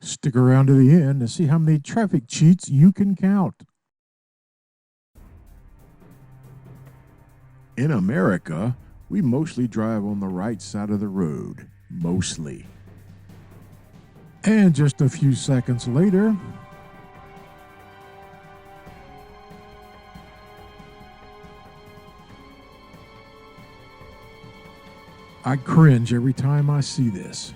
Stick around to the end to see how many traffic cheats you can count. In America, we mostly drive on the right side of the road. Mostly. And just a few seconds later, I cringe every time I see this.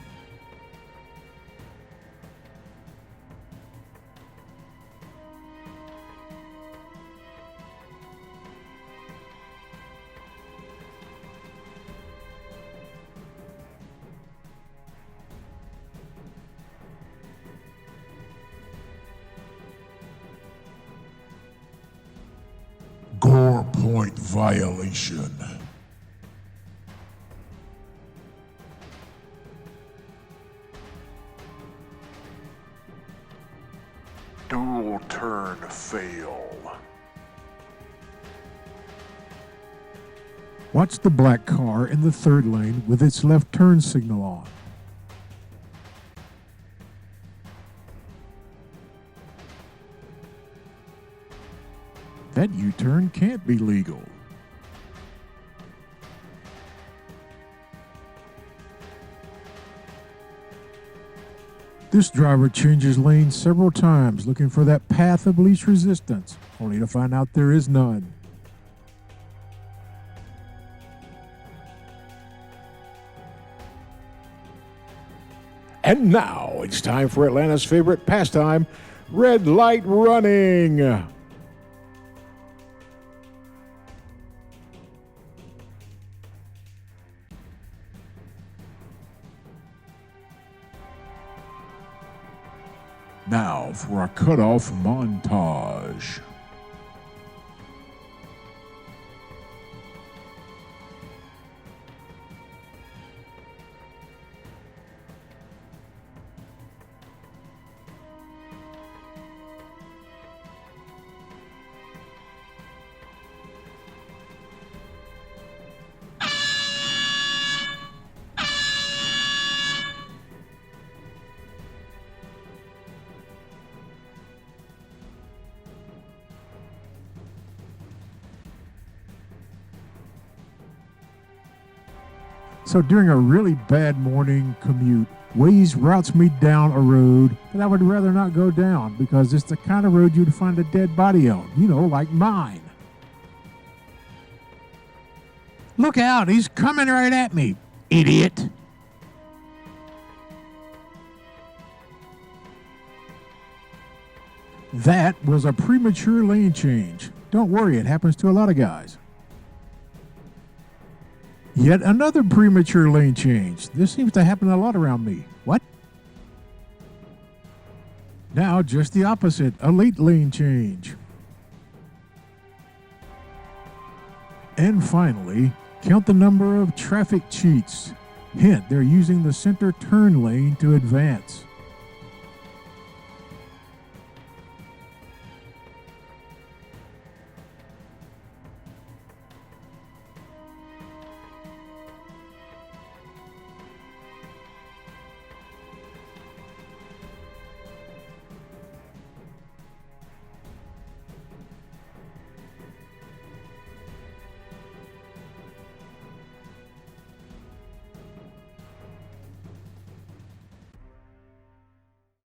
Gore point violation. Dual turn fail. Watch the black car in the third lane with its left turn signal on. That U-turn can't be legal. This driver changes lanes several times looking for that path of least resistance, only to find out there is none. And now it's time for Atlanta's favorite pastime, red light running. Now for a cutoff montage. So during a really bad morning commute, Waze routes me down a road that I would rather not go down because it's the kind of road you'd find a dead body on, like mine. Look out, he's coming right at me, idiot. That was a premature lane change. Don't worry, it happens to a lot of guys. Yet another premature lane change. This seems to happen a lot around me. What? Now just the opposite, a late lane change. And finally, count the number of traffic cheats. Hint, they're using the center turn lane to advance.